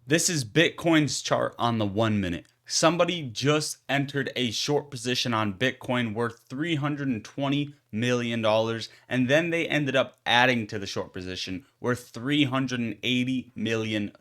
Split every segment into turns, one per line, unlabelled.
This is Bitcoin's chart on the 1 minute. Somebody just entered a short position on Bitcoin worth $320 million, and then they ended up adding to the short position worth $380 million.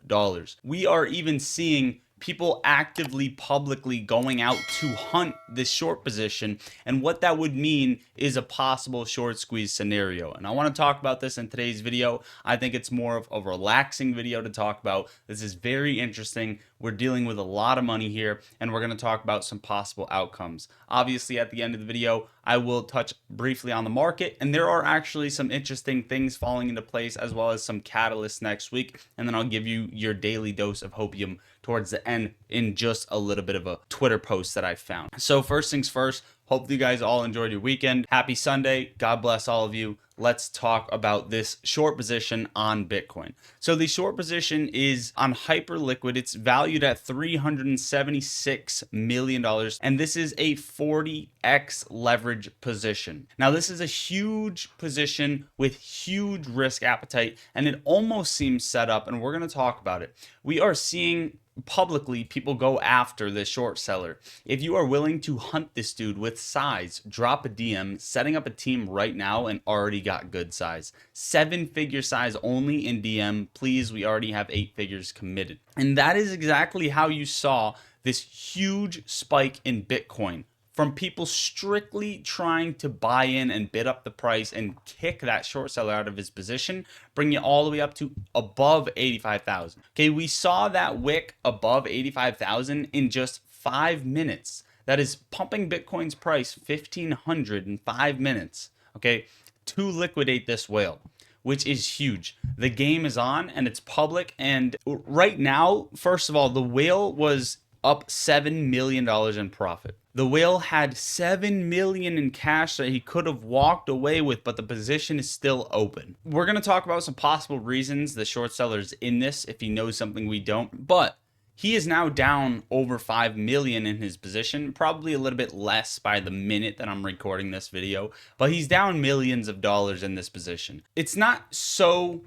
We are even seeing people actively publicly going out to hunt this short position, and what that would mean is a possible short squeeze scenario. And I want to talk about this in today's video. I think it's more of a relaxing video to talk about. This is very interesting. We're dealing with a lot of money here, and we're going to talk about some possible outcomes. Obviously, at the end of the video, I will touch briefly on the market, and there are actually some interesting things falling into place, as well as some catalysts next week. And then I'll give you your daily dose of hopium towards the end in just a little bit of a Twitter post that I found. So first things first, hope you guys all enjoyed your weekend. Happy Sunday. God bless all of you. Let's talk about this short position on Bitcoin. So the short position is on Hyperliquid. It's valued at $376 million, and this is a 40x leverage position. Now, this is a huge position with huge risk appetite, and it almost seems set up, and we're going to talk about it. We are seeing publicly people go after this short seller. If you are willing to hunt this dude with size, drop a DM. Setting up a team right now and already got good size. 7-figure size only in DM. Please, we already have 8 figures committed. And that is exactly how you saw this huge spike in Bitcoin from people strictly trying to buy in and bid up the price and kick that short seller out of his position, bring it all the way up to above 85,000. Okay, we saw that wick above 85,000 in just 5 minutes. That is pumping Bitcoin's price 1,500 in 5 minutes, okay, to liquidate this whale, which is huge. The game is on and it's public. And right now, first of all, the whale was up $7 million in profit. The whale had $7 million in cash that he could have walked away with, but the position is still open. We're going to talk about some possible reasons the short seller's in this if he knows something we don't, but he is now down over 5 million in his position, probably a little bit less by the minute that I'm recording this video, but he's down millions of dollars in this position. It's not so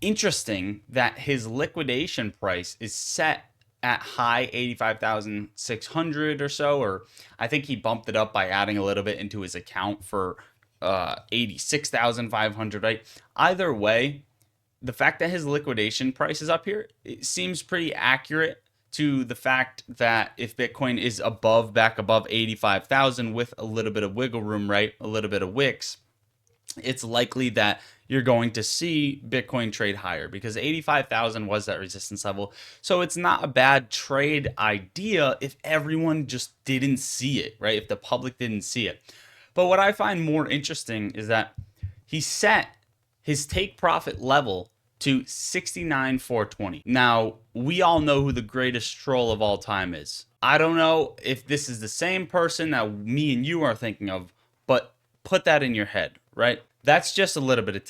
interesting that his liquidation price is set at high 85,600 or so, or I think he bumped it up by adding a little bit into his account for 86,500, right? Either way, the fact that his liquidation price is up here, it seems pretty accurate to the fact that if Bitcoin is back above 85,000 with a little bit of wiggle room, right? A little bit of wicks, it's likely that you're going to see Bitcoin trade higher because 85,000 was that resistance level. So it's not a bad trade idea if everyone just didn't see it, right? If the public didn't see it. But what I find more interesting is that he set his take profit level to 69,420. Now, we all know who the greatest troll of all time is. I don't know if this is the same person that me and you are thinking of, but put that in your head, right? That's just a little bit of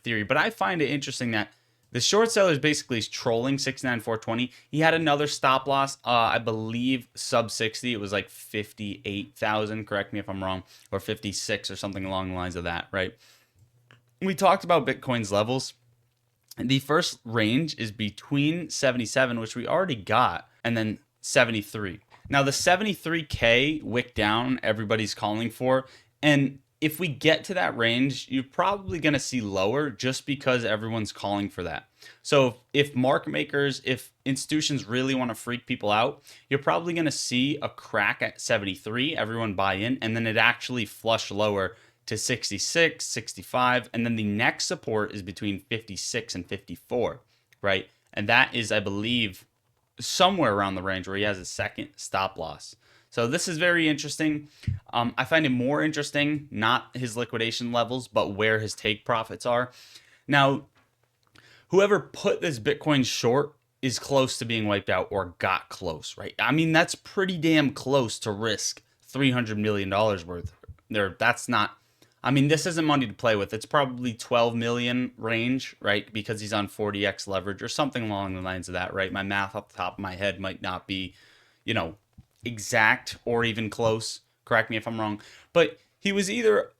theory, but I find it interesting that the short seller is basically trolling 69,420. He had another stop loss, I believe sub 60. It was like 58,000. Correct me if I'm wrong, or 56 or something along the lines of that, right? We talked about Bitcoin's levels. The first range is between 77, which we already got, and then 73. Now the 73K wick down, everybody's calling for, and if we get to that range, you're probably going to see lower just because everyone's calling for that. So if market makers, if institutions really want to freak people out, you're probably going to see a crack at 73, everyone buy in, and then it actually flush lower to 66, 65, and then the next support is between 56 and 54, right? And that is, I believe, somewhere around the range where he has a second stop loss. So this is very interesting. I find it more interesting, not his liquidation levels, but where his take profits are. Now, whoever put this Bitcoin short is close to being wiped out or got close, right? I mean, that's pretty damn close to risk $300 million worth. That's not, I mean, this isn't money to play with. It's probably 12 million range, right? Because he's on 40x leverage or something along the lines of that, right? My math off the top of my head might not be, exact or even close. Correct me if I'm wrong. But he's either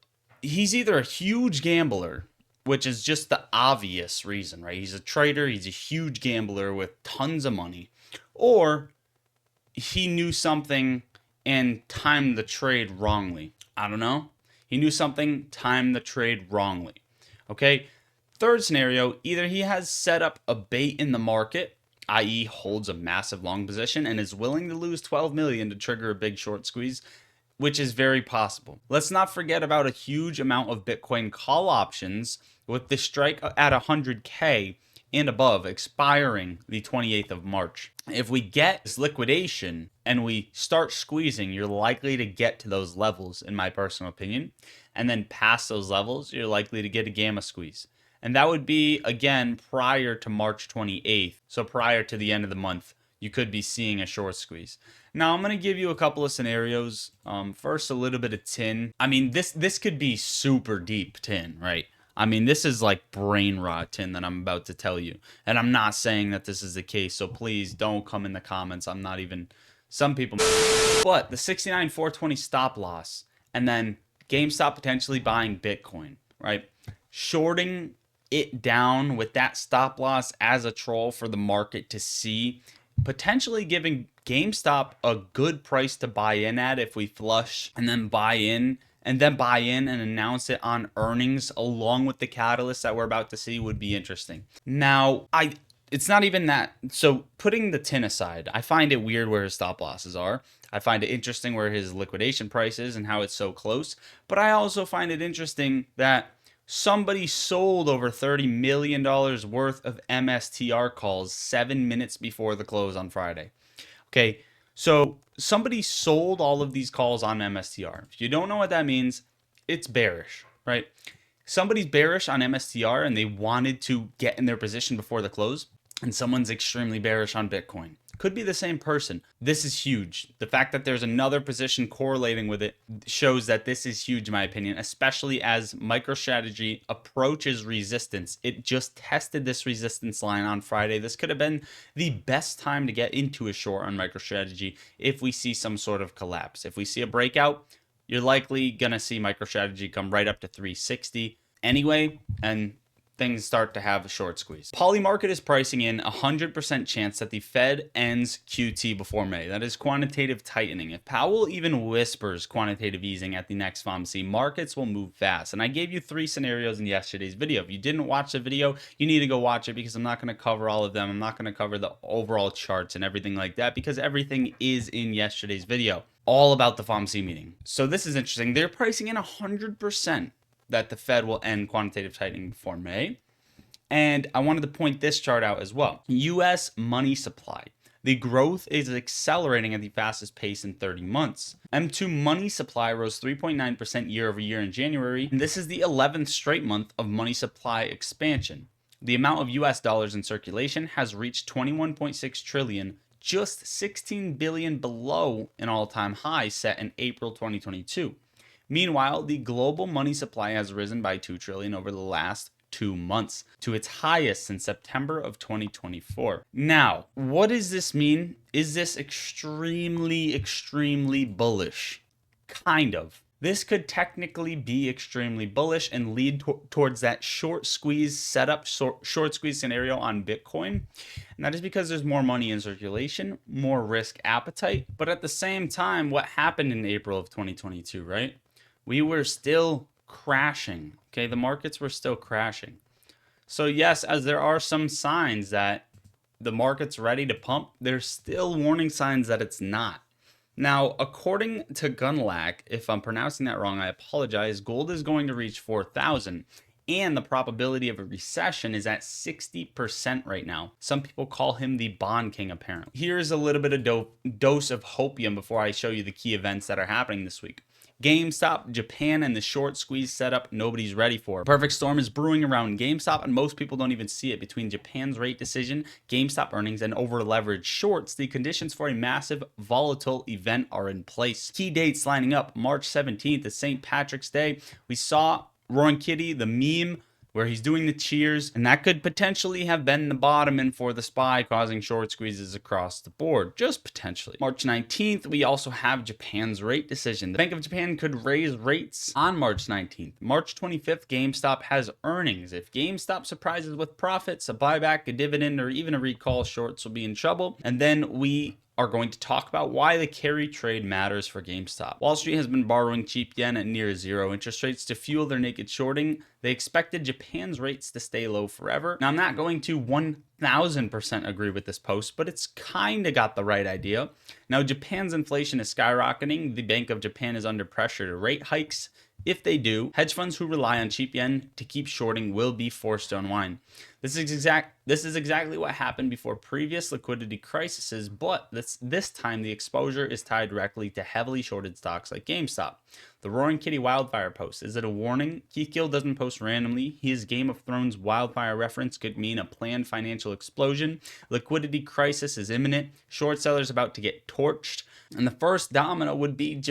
a huge gambler which is just the obvious reason, right? He's a trader, he's a huge gambler with tons of money. Or he knew something and timed the trade wrongly. I don't know. He knew something, timed the trade wrongly. Okay. Third scenario, either he has set up a bait in the market, i.e. holds a massive long position and is willing to lose 12 million to trigger a big short squeeze, which is very possible. Let's not forget about a huge amount of Bitcoin call options with the strike at 100K and above expiring the 28th of March. If we get this liquidation and we start squeezing, you're likely to get to those levels, in my personal opinion. And then past those levels, you're likely to get a gamma squeeze. And that would be, again, prior to March 28th. So prior to the end of the month, you could be seeing a short squeeze. Now, I'm going to give you a couple of scenarios. First, a little bit of tin. I mean, this could be super deep tin, right? I mean, this is like brain rot tin that I'm about to tell you. And I'm not saying that this is the case, so please don't come in the comments. I'm not even... Some people... But the 69,420 stop loss, and then GameStop potentially buying Bitcoin, right? Shorting it down with that stop loss as a troll for the market to see, potentially giving GameStop a good price to buy in at if we flush, and then buy in and announce it on earnings along with the catalyst that we're about to see would be interesting. Now, it's not even that. So putting the tin aside, I find it weird where his stop losses are. I find it interesting where his liquidation price is and how it's so close. But I also find it interesting that somebody sold over $30 million worth of MSTR calls 7 minutes before the close on Friday. Okay, so somebody sold all of these calls on MSTR. If you don't know what that means, it's bearish, right? Somebody's bearish on MSTR and they wanted to get in their position before the close, and someone's extremely bearish on Bitcoin. Could be the same person. This is huge. The fact that there's another position correlating with it shows that this is huge in my opinion, especially as MicroStrategy approaches resistance. It just tested this resistance line on Friday. This could have been the best time to get into a short on MicroStrategy if we see some sort of collapse. If we see a breakout, you're likely going to see MicroStrategy come right up to 360 anyway, and things start to have a short squeeze. Polymarket is pricing in 100% chance that the Fed ends QT before May. That is quantitative tightening. If Powell even whispers quantitative easing at the next FOMC, markets will move fast. And I gave you 3 scenarios in yesterday's video. If you didn't watch the video, you need to go watch it because I'm not going to cover all of them. I'm not going to cover the overall charts and everything like that because everything is in yesterday's video. All about the FOMC meeting. So this is interesting. They're pricing in 100% that the Fed will end quantitative tightening before May. And I wanted to point this chart out as well. U.S. money supply. The growth is accelerating at the fastest pace in 30 months. M2 money supply rose 3.9% year over year in January, and this is the 11th straight month of money supply expansion. The amount of U.S. dollars in circulation has reached 21.6 trillion, just 16 billion below an all-time high set in April 2022. Meanwhile, the global money supply has risen by 2 trillion over the last 2 months to its highest since September of 2024. Now, what does this mean? Is this extremely bullish? Kind of. This could technically be extremely bullish and lead towards that short squeeze setup, short squeeze scenario on Bitcoin. And that is because there's more money in circulation, more risk appetite. But at the same time, what happened in April of 2022, right? We were still crashing. Okay, the markets were still crashing. So yes, as there are some signs that the market's ready to pump, there's still warning signs that it's not. Now, according to Gunlack, if I'm pronouncing that wrong, I apologize, gold is going to reach 4,000. And the probability of a recession is at 60% right now. Some people call him the bond king, apparently. Here's a little bit of dose of hopium before I show you the key events that are happening this week. GameStop, Japan, and the short squeeze setup nobody's ready for. Perfect storm is brewing around GameStop, and most people don't even see it. Between Japan's rate decision, GameStop earnings, and over-leveraged shorts, the conditions for a massive volatile event are in place. Key dates lining up. March 17th is St. Patrick's Day. We saw Roaring Kitty, the meme, where he's doing the cheers, and that could potentially have been the bottom and for the SPY, causing short squeezes across the board, just potentially. March 19th, we also have Japan's rate decision. The Bank of Japan could raise rates on March 19th. March 25th, GameStop has earnings. If GameStop surprises with profits, a buyback, a dividend, or even a recall, shorts will be in trouble. And then we are going to talk about why the carry trade matters for GameStop. Wall Street has been borrowing cheap yen at near zero interest rates to fuel their naked shorting. They expected Japan's rates to stay low forever. Now, I'm not going to 1000% agree with this post, but it's kind of got the right idea. Now, Japan's inflation is skyrocketing. The Bank of Japan is under pressure to rate hikes. If they do, hedge funds who rely on cheap yen to keep shorting will be forced to unwind. This is exactly what happened before previous liquidity crises, but this time the exposure is tied directly to heavily shorted stocks like GameStop. The Roaring Kitty Wildfire post. Is it a warning? Keith Gill doesn't post randomly. His Game of Thrones wildfire reference could mean a planned financial explosion. Liquidity crisis is imminent. Short sellers about to get torched. And the first domino would be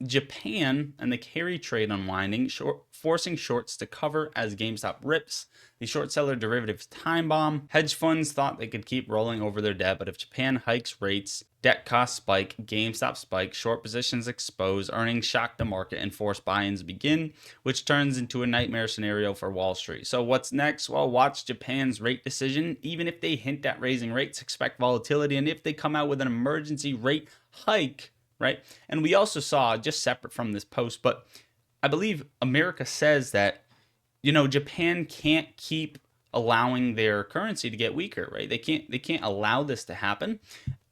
Japan and the carry trade unwinding, forcing shorts to cover as GameStop rips. The short seller derivatives time bomb. Hedge funds thought they could keep rolling over their debt, but if Japan hikes rates, debt costs spike, GameStop spike, short positions expose, earnings shock the market, and forced buy-ins begin, which turns into a nightmare scenario for Wall Street. So what's next? Well, watch Japan's rate decision. Even if they hint at raising rates, expect volatility, and if they come out with an emergency rate hike, right? And we also saw, just separate from this post, but I believe America says that, Japan can't keep allowing their currency to get weaker, right? They can't allow this to happen,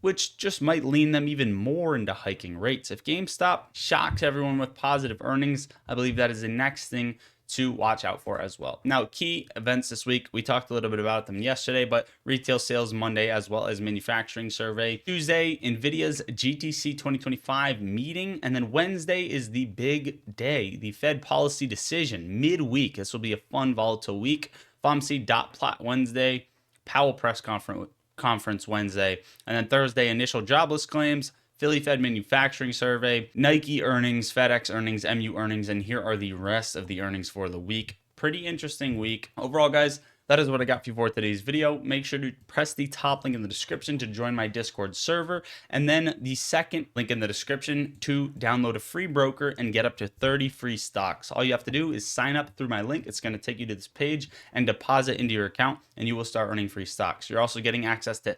which just might lean them even more into hiking rates. If GameStop shocks everyone with positive earnings, I believe that is the next thing to watch out for as well. Now, key events this week, we talked a little bit about them yesterday, but retail sales Monday as well as manufacturing survey. Tuesday, NVIDIA's GTC 2025 meeting, and then Wednesday is the big day, the Fed policy decision midweek. This will be a fun, volatile week. FOMC dot plot Wednesday, Powell press conference Wednesday, and then Thursday, initial jobless claims, Philly Fed manufacturing survey, Nike earnings, FedEx earnings, MU earnings, and here are the rest of the earnings for the week. Pretty interesting week. Overall, guys, that is what I got for you for today's video. Make sure to press the top link in the description to join my Discord server, and then the second link in the description to download a free broker and get up to 30 free stocks. All you have to do is sign up through my link. It's going to take you to this page and deposit into your account, and you will start earning free stocks. You're also getting access to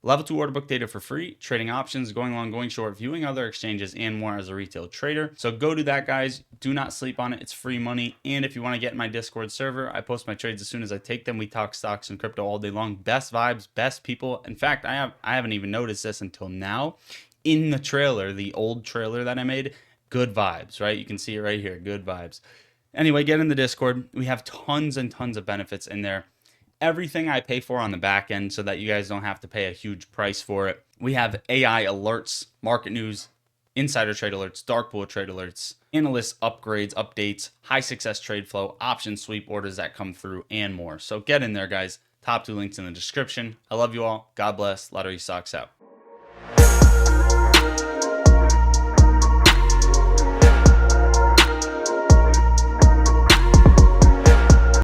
Level 2 order book data for free, trading options, going long, going short, viewing other exchanges, and more as a retail trader. So go do that, guys. Do not sleep on it. It's free money. And if you want to get in my Discord server, I post my trades as soon as I take them. We talk stocks and crypto all day long. Best vibes, best people. In fact, I haven't even noticed this until now. In the trailer, the old trailer that I made, good vibes, right? You can see it right here. Good vibes. Anyway, get in the Discord. We have tons and tons of benefits in there. Everything I pay for on the back end so that you guys don't have to pay a huge price for it. We have AI alerts, market news, insider trade alerts, dark pool trade alerts, analyst upgrades, updates, high success trade flow, option sweep orders that come through, and more. So get in there, guys. Top 2 links in the description. I love you all. God bless. Lottery Socks out.